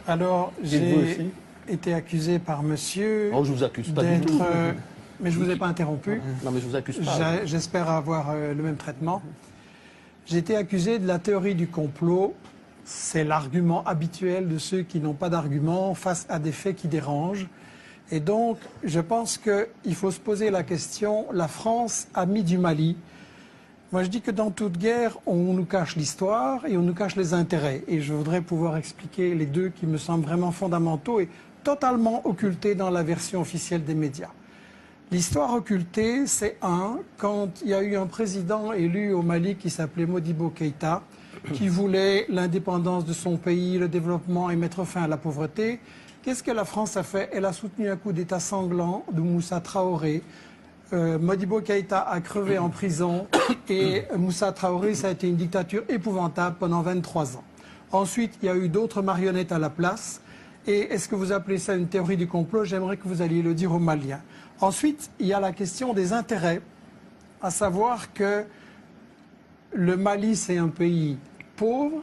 Alors, j'ai été accusé par monsieur... Oh, je vous accuse pas du tout. Mais je ne vous ai pas interrompu. Non, mais je vous accuse pas. J'espère avoir le même traitement. J'ai été accusé de la théorie du complot. C'est l'argument habituel de ceux qui n'ont pas d'argument face à des faits qui dérangent. Et donc, je pense qu'il faut se poser la question, la France, amie du Mali. Moi, je dis que dans toute guerre, on nous cache l'histoire et on nous cache les intérêts. Et je voudrais pouvoir expliquer les deux qui me semblent vraiment fondamentaux et totalement occultés dans la version officielle des médias. L'histoire occultée, c'est quand il y a eu un président élu au Mali qui s'appelait Modibo Keïta, qui voulait l'indépendance de son pays, le développement et mettre fin à la pauvreté. Qu'est-ce que la France a fait? Elle a soutenu un coup d'État sanglant de Moussa Traoré. Modibo Keïta a crevé en prison et Moussa Traoré, ça a été une dictature épouvantable pendant 23 ans. Ensuite, il y a eu d'autres marionnettes à la place. Et est-ce que vous appelez ça une théorie du complot? J'aimerais que vous alliez le dire aux Maliens. Ensuite, il y a la question des intérêts, à savoir que le Mali, c'est un pays pauvre,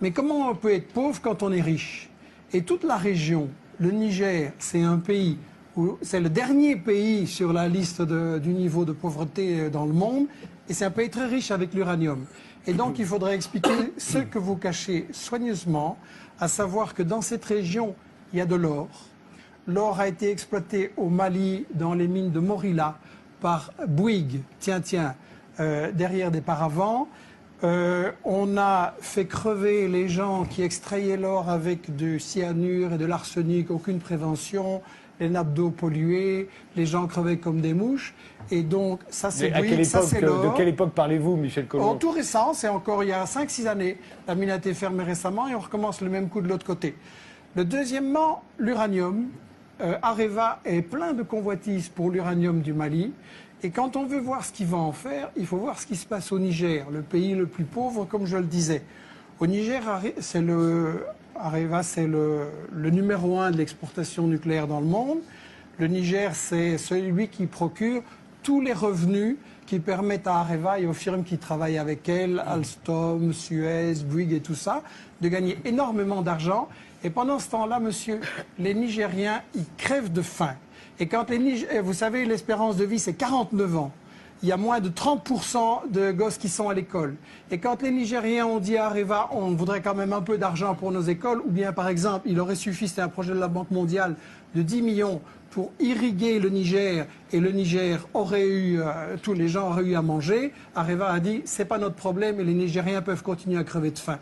mais comment on peut être pauvre quand on est riche? Et toute la région, le Niger, c'est un pays où c'est le dernier pays sur la liste du niveau de pauvreté dans le monde, et c'est un pays très riche avec l'uranium. Et donc, il faudrait expliquer ce que vous cachez soigneusement, à savoir que dans cette région, il y a de l'or. L'or a été exploité au Mali dans les mines de Morila par Bouygues, derrière des paravents. On a fait crever les gens qui extrayaient l'or avec du cyanure et de l'arsenic, aucune prévention, les nappes d'eau polluées, les gens crevaient comme des mouches. Et donc, ça c'est Bouygues, ça c'est l'or. De quelle époque parlez-vous, Michel Collomb? Tout récent, c'est encore il y a 5-6 années. La mine a été fermée récemment et on recommence le même coup de l'autre côté. Deuxièmement, l'uranium. Areva est plein de convoitises pour l'uranium du Mali. Et quand on veut voir ce qu'il va en faire, il faut voir ce qui se passe au Niger, le pays le plus pauvre, comme je le disais. Au Niger, Areva, c'est le numéro 1 de l'exportation nucléaire dans le monde. Le Niger, c'est celui qui procure tous les revenus qui permettent à Areva et aux firmes qui travaillent avec elle, Alstom, Suez, Bouygues et tout ça, de gagner énormément d'argent. Et pendant ce temps-là, monsieur, les Nigériens, ils crèvent de faim. Et quand vous savez, l'espérance de vie, c'est 49 ans. Il y a moins de 30% de gosses qui sont à l'école. Et quand les Nigériens ont dit à Areva, on voudrait quand même un peu d'argent pour nos écoles, ou bien par exemple, il aurait suffi, c'était un projet de la Banque mondiale, de 10 millions pour irriguer le Niger, et le Niger aurait eu, tous les gens auraient eu à manger, Areva a dit, c'est pas notre problème et les Nigériens peuvent continuer à crever de faim.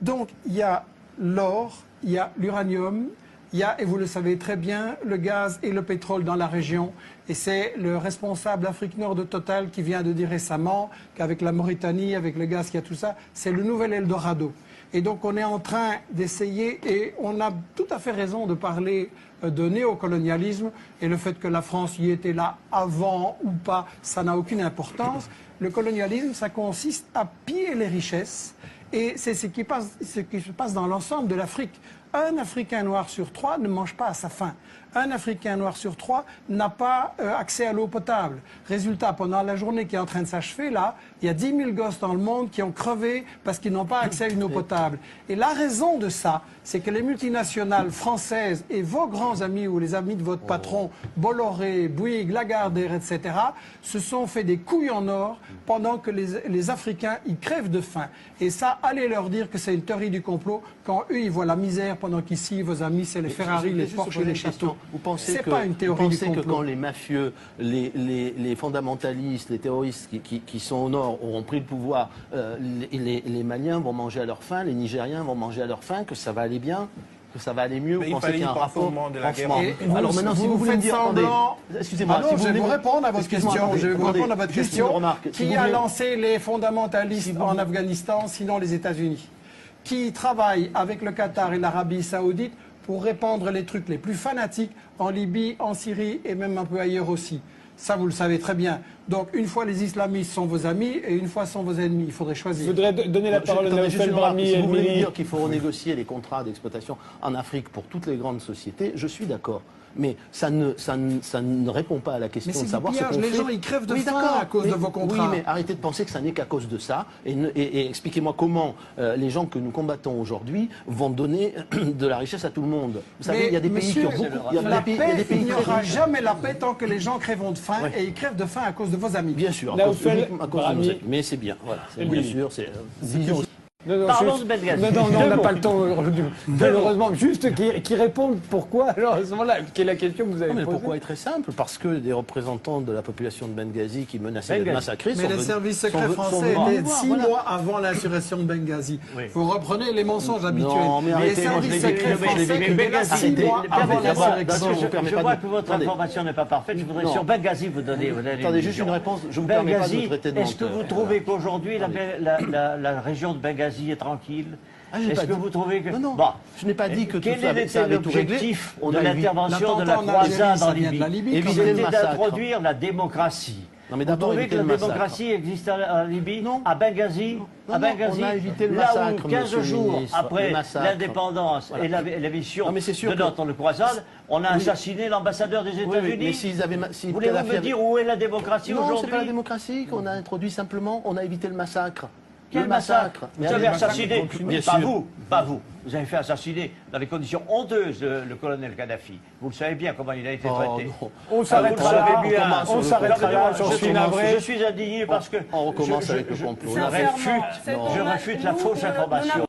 Donc, il y a l'or, il y a l'uranium, il y a, et vous le savez très bien, le gaz et le pétrole dans la région. Et c'est le responsable Afrique Nord de Total qui vient de dire récemment qu'avec la Mauritanie, avec le gaz, qu'il y a tout ça, c'est le nouvel Eldorado. Et donc on est en train d'essayer, et on a tout à fait raison de parler de néocolonialisme, et le fait que la France y était là avant ou pas, ça n'a aucune importance. Le colonialisme, ça consiste à piller les richesses, et c'est ce qui se passe dans l'ensemble de l'Afrique. Un Africain noir sur 3 ne mange pas à sa faim. Un Africain noir sur 3 n'a pas accès à l'eau potable. Résultat, pendant la journée qui est en train de s'achever, là, il y a 10 000 gosses dans le monde qui ont crevé parce qu'ils n'ont pas accès à une eau potable. Et la raison de ça, c'est que les multinationales françaises et vos grands amis ou les amis de votre patron, Bolloré, Bouygues, Lagardère, etc., se sont fait des couilles en or pendant que les Africains, ils crèvent de faim. Et ça, allez leur dire que c'est une théorie du complot quand eux, ils voient la misère pendant qu'ici, vos amis, c'est les Ferrari, les Porsche et les châteaux. Vous pensez que quand les mafieux, les fondamentalistes, les terroristes qui sont au nord auront pris le pouvoir, les Maliens vont manger à leur faim, les Nigériens vont manger à leur faim, que ça va aller bien, que ça va aller mieux? Mais vous pensez qu'il y a un rapport de la guerre. Alors maintenant, si vous voulez me dire, excusez-moi, je vais vous répondre à votre question. Je vais vous répondre à votre question. Qui a lancé les fondamentalistes en Afghanistan, sinon les États-Unis? Qui travaille avec le Qatar et l'Arabie Saoudite pour répandre les trucs les plus fanatiques en Libye, en Syrie et même un peu ailleurs aussi. Ça, vous le savez très bien. Donc, une fois les islamistes sont vos amis et une fois sont vos ennemis. Il faudrait choisir. Je voudrais donner la parole à Naouchel Brahmi. Si vous voulez dire qu'il faut renégocier les contrats d'exploitation en Afrique pour toutes les grandes sociétés, je suis d'accord. mais ça ne répond pas à la question Mais de c'est savoir du ce pillage, qu'on les fait. gens, ils crèvent de Oui, faim d'accord, à cause de vos contrats. Oui, mais arrêtez de penser que ça n'est qu'à cause de ça. Et expliquez-moi comment les gens que nous combattons aujourd'hui vont donner de la richesse à tout le monde. Vous savez, il y a des pays qui ont beaucoup... Il y a la des paix, pays il n'y très aura riches. jamais la paix tant que les gens crèveront de faim Oui. et ils crèvent de faim à cause de vos amis. Bien sûr, Naoufel à cause de Brahmi. nos amis. Mais c'est bien, voilà. Oui. Bien sûr, c'est... disons- Non, Parlons juste- de Benghazi. Non, on Deux n'a mots. pas le temps aujourd'hui. Malheureusement, juste qui répondent pourquoi, alors à ce moment-là, qui est la question que vous avez Non, mais posée. pourquoi est très simple? Parce que des représentants de la population de Benghazi qui menaçaient d'être massacrés Mais sont les venus- services sont secrets venus- français sont venus étaient voir, 6 voilà. mois avant l'insurrection de Benghazi. Oui. Vous reprenez les mensonges habituels. Non, mais les arrêtez, moi, je services l'ai dit, secrets mais je l'ai français vécu. étaient là Benghazi, 6 arrêtez. mois avant D'abord, l'insurrection. je vous permets Je pas vois de- que votre Attendez. information n'est pas parfaite. Je voudrais Non. sur Benghazi vous donner une Attendez, juste une réponse. Je vous permets pas de me Benghazi, traiter de est-ce que menteur. vous trouvez qu'aujourd'hui la région de Benghazi est tranquille? Ah, j'ai Est-ce pas que dit- vous trouvez que... Non, non. Bon. Je n'ai pas dit que tout Quel ça était avait tout réglé. l'objectif On de a évité- l'intervention de la L'attentat en Algérie, croisade ça en vient de la Libye? Libye, quand même. C'était le massacre. d'introduire la démocratie. Non, mais Vous d'abord, trouvez que éviter la le massacre. démocratie existe en Libye? Non. À Benghazi? Non, À non, Benghazi, on a évité le là massacre, où 15 monsieur le jours ministre, après le massacre. l'indépendance et Voilà. l'émission Non, mais c'est sûr de que- notre croisade, on a assassiné l'ambassadeur des Oui, oui, États-Unis. mais s'ils avaient... si Voulez-vous Kadhafi me avait- dire où est la démocratie Non, c'est aujourd'hui? pas la démocratie qu'on a introduit simplement. On a évité le massacre. Quel le massacre? Mais Vous avez allez, assassiné, bien pas sûr. vous, pas vous. Vous avez fait assassiner dans des conditions honteuses le colonel Kadhafi. Vous le savez bien comment il a été Oh, traité. non. On s'arrêtera Vous là, savez bien. on s'arrêtera là, j'en suis navré. Je suis indigné parce que On recommence avec le complot. je réfute Sincèrement, la fausse nous, information.